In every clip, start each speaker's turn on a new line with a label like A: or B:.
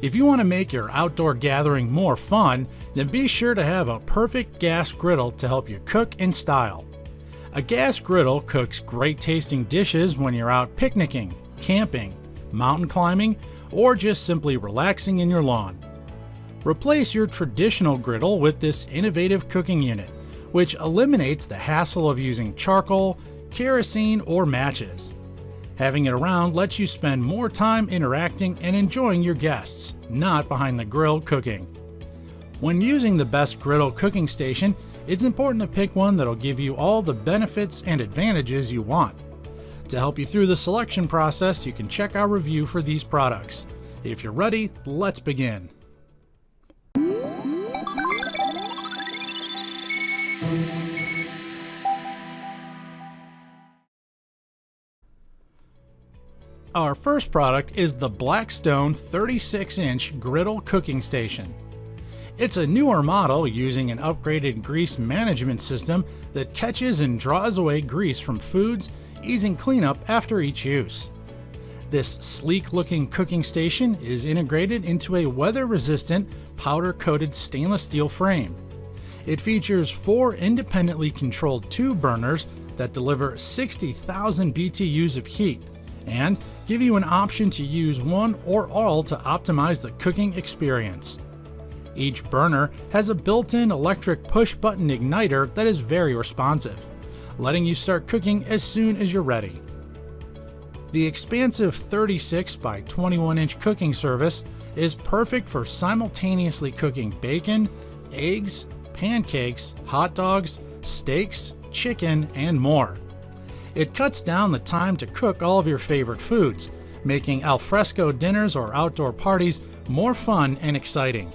A: If you want to make your outdoor gathering more fun, then be sure to have a perfect gas griddle to help you cook in style. A gas griddle cooks great tasting dishes when you're out picnicking, camping, mountain climbing, or just simply relaxing in your lawn. Replace your traditional griddle with this innovative cooking unit, which eliminates the hassle of using charcoal, kerosene, or matches. Having it around lets you spend more time interacting and enjoying your guests, not behind the grill cooking. When using the best griddle cooking station, it's important to pick one that'll give you all the benefits and advantages you want. To help you through the selection process, you can check our review for these products. If you're ready, let's begin. Our first product is the Blackstone 36-inch Griddle cooking station. It's a newer model using an upgraded grease management system that catches and draws away grease from foods, easing cleanup after each use. This sleek-looking cooking station is integrated into a weather-resistant, powder-coated stainless steel frame. It features 4 independently controlled tube burners that deliver 60,000 BTUs of heat and give you an option to use one or all to optimize the cooking experience. Each burner has a built-in electric push-button igniter that is very responsive, letting you start cooking as soon as you're ready. The expansive 36 by 21 inch cooking surface is perfect for simultaneously cooking bacon, eggs, pancakes, hot dogs, steaks, chicken, and more. It cuts down the time to cook all of your favorite foods, making alfresco dinners or outdoor parties more fun and exciting.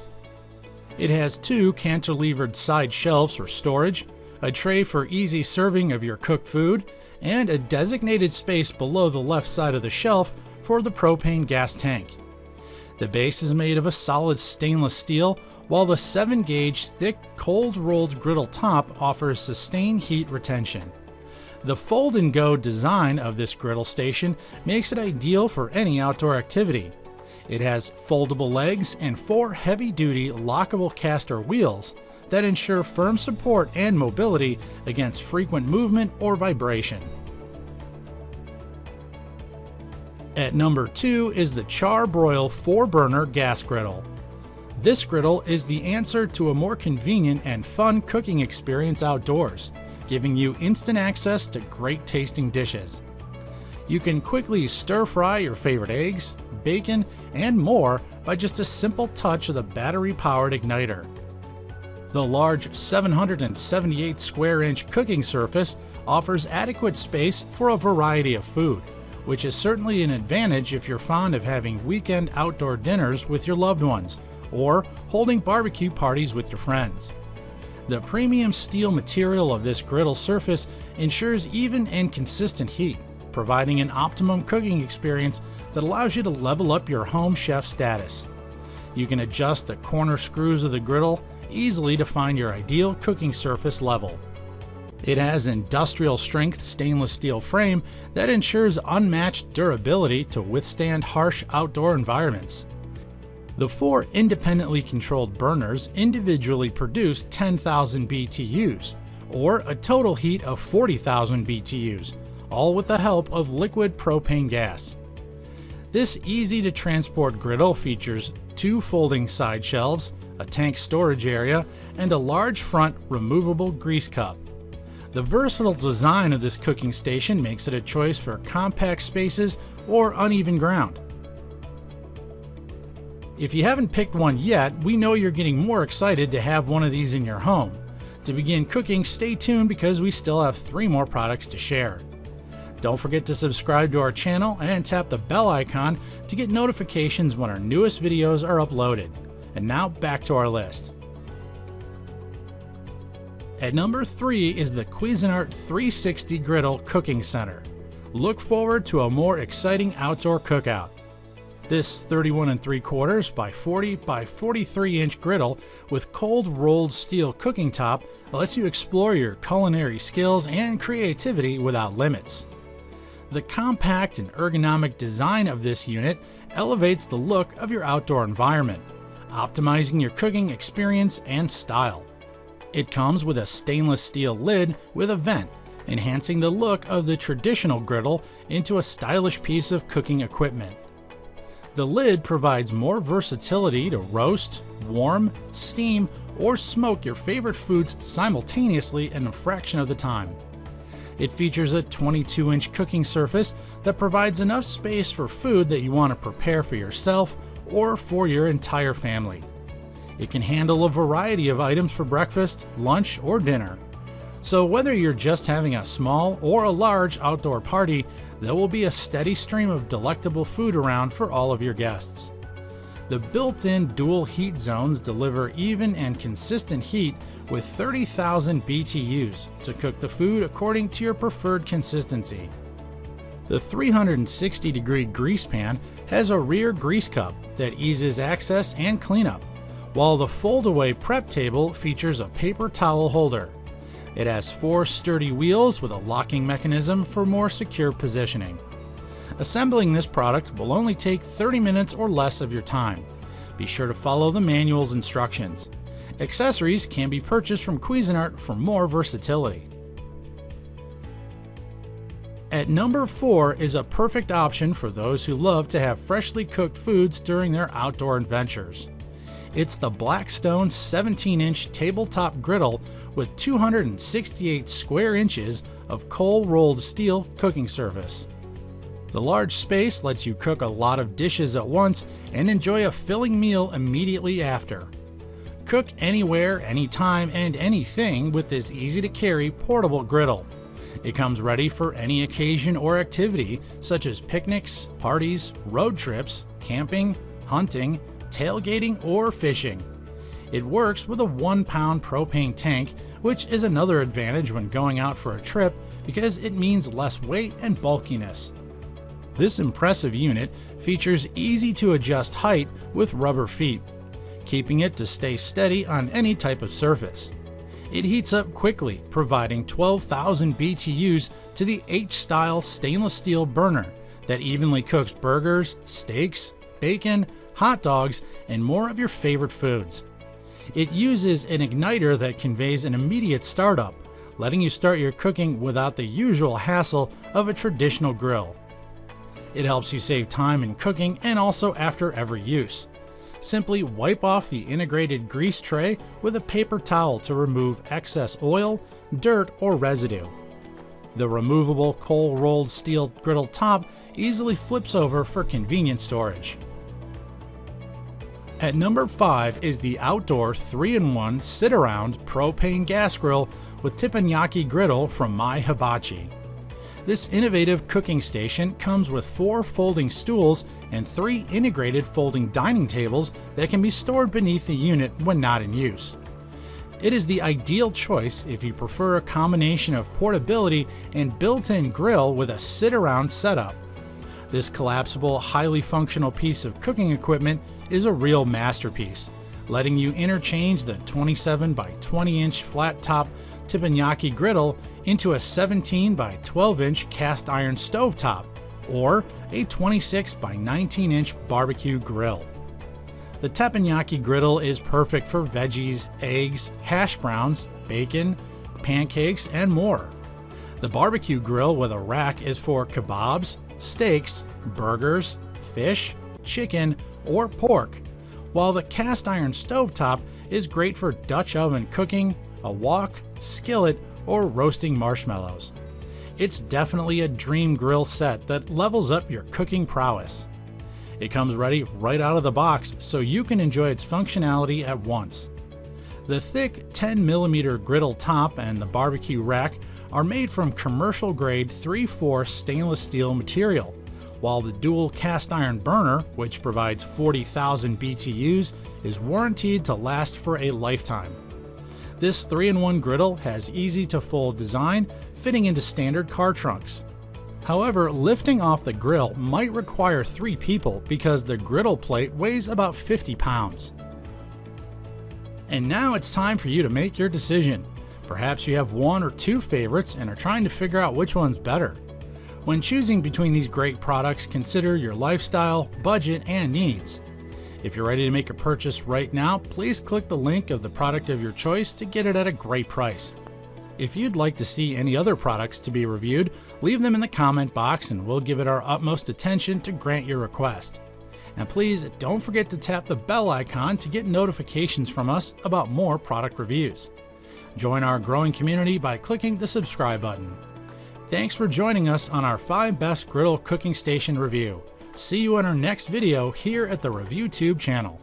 A: It has 2 cantilevered side shelves for storage, a tray for easy serving of your cooked food, and a designated space below the left side of the shelf for the propane gas tank. The base is made of a solid stainless steel, while the 7-gauge thick cold-rolled griddle top offers sustained heat retention. The fold-and-go design of this griddle station makes it ideal for any outdoor activity. It has foldable legs and 4 heavy-duty lockable caster wheels that ensure firm support and mobility against frequent movement or vibration. At number 2 is the Char-Broil 4-burner gas griddle. This griddle is the answer to a more convenient and fun cooking experience outdoors, giving you instant access to great tasting dishes. You can quickly stir-fry your favorite eggs, bacon, and more by just a simple touch of the battery-powered igniter. The large 778 square inch cooking surface offers adequate space for a variety of food, which is certainly an advantage if you're fond of having weekend outdoor dinners with your loved ones or holding barbecue parties with your friends. The premium steel material of this griddle surface ensures even and consistent heat, providing an optimum cooking experience that allows you to level up your home chef status. You can adjust the corner screws of the griddle easily to find your ideal cooking surface level. It has industrial strength stainless steel frame that ensures unmatched durability to withstand harsh outdoor environments. The 4 independently controlled burners individually produce 10,000 BTUs, or a total heat of 40,000 BTUs, all with the help of liquid propane gas. This easy-to-transport griddle features 2 folding side shelves, a tank storage area, and a large front removable grease cup. The versatile design of this cooking station makes it a choice for compact spaces or uneven ground. If you haven't picked one yet, we know you're getting more excited to have one of these in your home. To begin cooking, stay tuned because we still have 3 more products to share. Don't forget to subscribe to our channel and tap the bell icon to get notifications when our newest videos are uploaded. And now back to our list. At number 3 is the Cuisinart 360 Griddle Cooking Center. Look forward to a more exciting outdoor cookout. This 31 3/4 by 40 by 43 inch griddle with cold rolled steel cooking top lets you explore your culinary skills and creativity without limits. The compact and ergonomic design of this unit elevates the look of your outdoor environment, optimizing your cooking experience and style. It comes with a stainless steel lid with a vent, enhancing the look of the traditional griddle into a stylish piece of cooking equipment. The lid provides more versatility to roast, warm, steam, or smoke your favorite foods simultaneously in a fraction of the time. It features a 22-inch cooking surface that provides enough space for food that you want to prepare for yourself or for your entire family. It can handle a variety of items for breakfast, lunch, or dinner. So whether you're just having a small or a large outdoor party, there will be a steady stream of delectable food around for all of your guests. The built-in dual heat zones deliver even and consistent heat with 30,000 BTUs to cook the food according to your preferred consistency. The 360-degree grease pan has a rear grease cup that eases access and cleanup, while the fold-away prep table features a paper towel holder. It has 4 sturdy wheels with a locking mechanism for more secure positioning. Assembling this product will only take 30 minutes or less of your time. Be sure to follow the manual's instructions. Accessories can be purchased from Cuisinart for more versatility. At number 4 is a perfect option for those who love to have freshly cooked foods during their outdoor adventures. It's the Blackstone 17-inch tabletop griddle with 268 square inches of cold-rolled steel cooking surface. The large space lets you cook a lot of dishes at once and enjoy a filling meal immediately after. Cook anywhere, anytime, and anything with this easy-to-carry portable griddle. It comes ready for any occasion or activity, such as picnics, parties, road trips, camping, hunting, tailgating, or fishing. It works with a 1-pound propane tank, which is another advantage when going out for a trip because it means less weight and bulkiness. This impressive unit features easy-to-adjust height with rubber feet, keeping it to stay steady on any type of surface. It heats up quickly, providing 12,000 BTUs to the H-style stainless steel burner that evenly cooks burgers, steaks, bacon, hot dogs, and more of your favorite foods. It uses an igniter that conveys an immediate startup, letting you start your cooking without the usual hassle of a traditional grill. It helps you save time in cooking and also after every use. Simply wipe off the integrated grease tray with a paper towel to remove excess oil, dirt, or residue. The removable cold-rolled steel griddle top easily flips over for convenient storage. At number 5 is the outdoor 3-in-1 sit-around propane gas grill with teppanyaki griddle from HIBACHI. This innovative cooking station comes with 4 folding stools and 3 integrated folding dining tables that can be stored beneath the unit when not in use. It is the ideal choice if you prefer a combination of portability and built-in grill with a sit-around setup. This collapsible, highly functional piece of cooking equipment is a real masterpiece, letting you interchange the 27 by 20 inch flat top teppanyaki griddle into a 17 by 12 inch cast iron stovetop or a 26 by 19 inch barbecue grill. The teppanyaki griddle is perfect for veggies, eggs, hash browns, bacon, pancakes, and more. The barbecue grill with a rack is for kebabs, steaks, burgers, fish, chicken, or pork, while the cast iron stovetop is great for Dutch oven cooking, a wok, skillet, or roasting marshmallows. It's definitely a dream grill set that levels up your cooking prowess. It comes ready right out of the box so you can enjoy its functionality at once. The thick 10mm griddle top and the barbecue rack are made from commercial grade 3/4 stainless steel material, while the dual cast iron burner, which provides 40,000 BTUs, is warranted to last for a lifetime. This 3-in-1 griddle has easy to fold design, fitting into standard car trunks. However, lifting off the grill might require 3 people because the griddle plate weighs about 50 pounds. And now it's time for you to make your decision. Perhaps you have 1 or 2 favorites and are trying to figure out which one's better. When choosing between these great products, consider your lifestyle, budget, and needs. If you're ready to make a purchase right now, please click the link of the product of your choice to get it at a great price. If you'd like to see any other products to be reviewed, leave them in the comment box and we'll give it our utmost attention to grant your request. And please don't forget to tap the bell icon to get notifications from us about more product reviews. Join our growing community by clicking the subscribe button. Thanks for joining us on our 5 Best Griddle Cooking Station review. See you in our next video here at the ReviewTube channel.